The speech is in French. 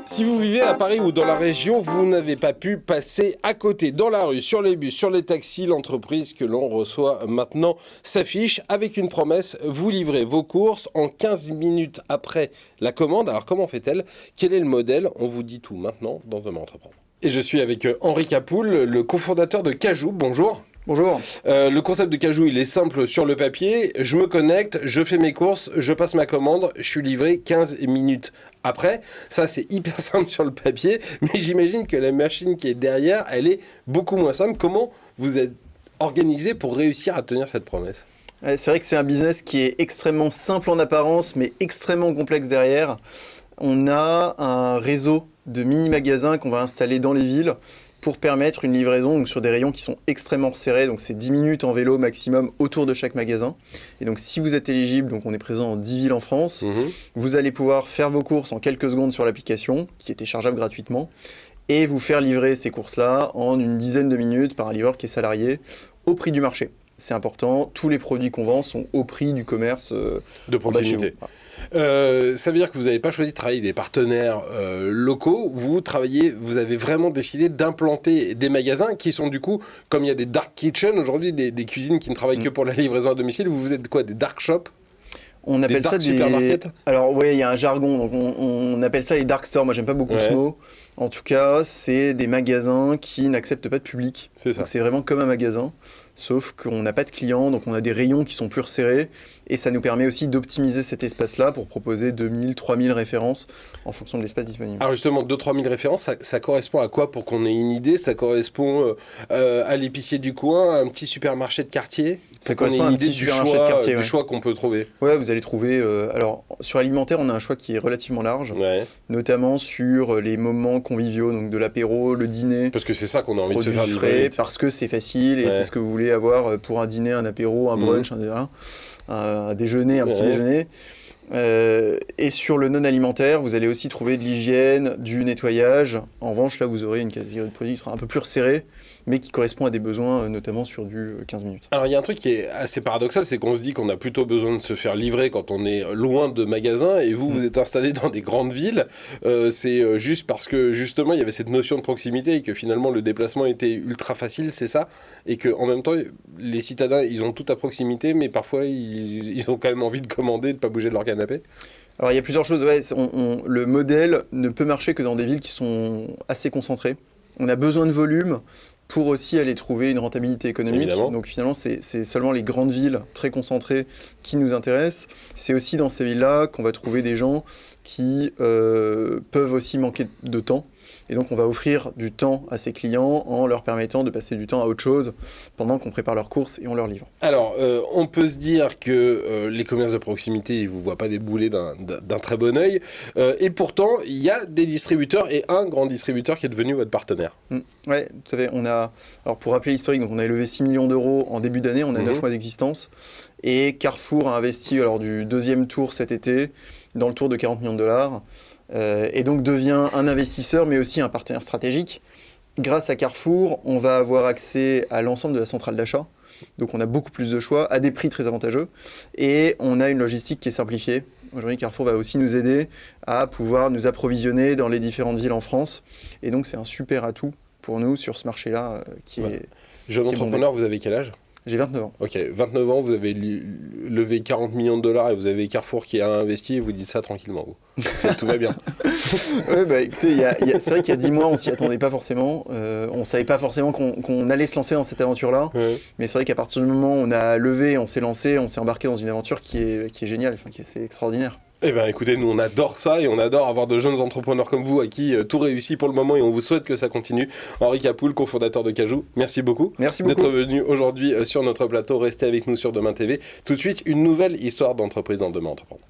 Si vous vivez à Paris ou dans la région, vous n'avez pas pu passer à côté. Dans la rue, sur les bus, sur les taxis, l'entreprise que l'on reçoit maintenant s'affiche avec une promesse. Vous livrez vos courses en 15 minutes après la commande. Alors comment fait-elle? Quel est le modèle? On vous dit tout maintenant dans Demain Entreprendre. Et je suis avec Henri Capoul, le cofondateur de Cajoo. Bonjour. Bonjour. Le concept de Cajoo, il est simple sur le papier. Je me connecte, je fais mes courses, je passe ma commande, je suis livré 15 minutes après. Ça, c'est hyper simple sur le papier, mais j'imagine que la machine qui est derrière, elle est beaucoup moins simple. Comment vous êtes organisé pour réussir à tenir cette promesse? C'est vrai que c'est un business qui est extrêmement simple en apparence, mais extrêmement complexe derrière. On a un réseau de mini-magasins qu'on va installer dans les villes pour permettre une livraison donc sur des rayons qui sont extrêmement resserrés. Donc c'est 10 minutes en vélo maximum autour de chaque magasin. Et donc si vous êtes éligible, donc on est présent en 10 villes en France, vous allez pouvoir faire vos courses en quelques secondes sur l'application, qui est téléchargeable gratuitement, et vous faire livrer ces courses-là en une dizaine de minutes par un livreur qui est salarié au prix du marché. C'est important, tous les produits qu'on vend sont au prix du commerce de proximité. Ça veut dire que vous n'avez pas choisi de travailler avec des partenaires locaux, vous avez vraiment décidé d'implanter des magasins qui sont du coup, comme il y a des dark kitchens aujourd'hui, des cuisines qui ne travaillent que pour la livraison à domicile, vous êtes quoi, des dark shops? On appelle ça des supermarkets. Alors oui, il y a un jargon, donc on appelle ça les dark stores. Moi, j'aime pas beaucoup ce mot. En tout cas, c'est des magasins qui n'acceptent pas de public. C'est ça. Donc, c'est vraiment comme un magasin, sauf qu'on n'a pas de clients, donc on a des rayons qui sont plus resserrés, et ça nous permet aussi d'optimiser cet espace-là pour proposer 2000, 3000 références en fonction de l'espace disponible. Alors justement, 2-3 000 références, ça correspond à quoi pour qu'on ait une idée? Ça correspond à l'épicier du coin, à un petit supermarché de quartier? Ça correspond à un petit supermarché de quartier. Du choix qu'on peut trouver. Ouais, vous allez trouver... alors, sur alimentaire, on a un choix qui est relativement large, notamment sur les moments conviviaux, donc de l'apéro, le dîner. Parce que c'est ça qu'on a envie de se faire livrer. Frais, parce que c'est facile et c'est ce que vous voulez avoir pour un dîner, un apéro, un brunch, un déjeuner, un petit déjeuner. Et sur le non-alimentaire, vous allez aussi trouver de l'hygiène, du nettoyage. En revanche, là, vous aurez une catégorie de produits qui sera un peu plus resserrée, mais qui correspond à des besoins, notamment sur du 15 minutes. Alors, il y a un truc qui est assez paradoxal, c'est qu'on se dit qu'on a plutôt besoin de se faire livrer quand on est loin de magasins, et vous êtes installé dans des grandes villes. C'est juste parce que, justement, il y avait cette notion de proximité et que finalement, le déplacement était ultra facile, c'est ça? Et qu'en même temps, les citadins, ils ont tout à proximité, mais parfois, ils ont quand même envie de commander, de ne pas bouger de leur canapé. Alors, il y a plusieurs choses. Le modèle ne peut marcher que dans des villes qui sont assez concentrées. On a besoin de volume pour aussi aller trouver une rentabilité économique. Évidemment. Donc finalement, c'est seulement les grandes villes très concentrées qui nous intéressent. C'est aussi dans ces villes-là qu'on va trouver des gens qui peuvent aussi manquer de temps. Et donc, on va offrir du temps à ces clients en leur permettant de passer du temps à autre chose pendant qu'on prépare leurs courses et on leur livre. Alors, on peut se dire que les commerces de proximité, ils ne vous voient pas débouler d'un très bon œil. Et pourtant, il y a des distributeurs et un grand distributeur qui est devenu votre partenaire. Oui, tout à fait. Alors, pour rappeler l'historique, donc on a levé 6 millions d'euros en début d'année. On a 9 mois d'existence. Et Carrefour a investi du deuxième tour cet été dans le tour de 40 millions de dollars. Et donc devient un investisseur, mais aussi un partenaire stratégique. Grâce à Carrefour, on va avoir accès à l'ensemble de la centrale d'achat. Donc on a beaucoup plus de choix, à des prix très avantageux. Et on a une logistique qui est simplifiée. Aujourd'hui, Carrefour va aussi nous aider à pouvoir nous approvisionner dans les différentes villes en France. Et donc c'est un super atout pour nous sur ce marché-là qui est... Jeune entrepreneur, vous avez quel âge? J'ai 29 ans. Ok, 29 ans, vous avez levé 40 millions de dollars et vous avez Carrefour qui a investi et vous dites ça tranquillement, vous. Tout va bien. Oui, écoutez, c'est vrai qu'il y a 10 mois, on ne s'y attendait pas forcément. On ne savait pas forcément qu'on allait se lancer dans cette aventure-là. Mais c'est vrai qu'à partir du moment où on a levé, on s'est lancé, on s'est embarqué dans une aventure qui est géniale, c'est extraordinaire. Eh bien, écoutez, nous, on adore ça et on adore avoir de jeunes entrepreneurs comme vous à qui tout réussit pour le moment et on vous souhaite que ça continue. Henri Capoul, cofondateur de Cajoo, merci beaucoup. Merci beaucoup d'être venu aujourd'hui sur notre plateau. Restez avec nous sur Demain TV. Tout de suite, une nouvelle histoire d'entreprise dans Demain Entreprendre.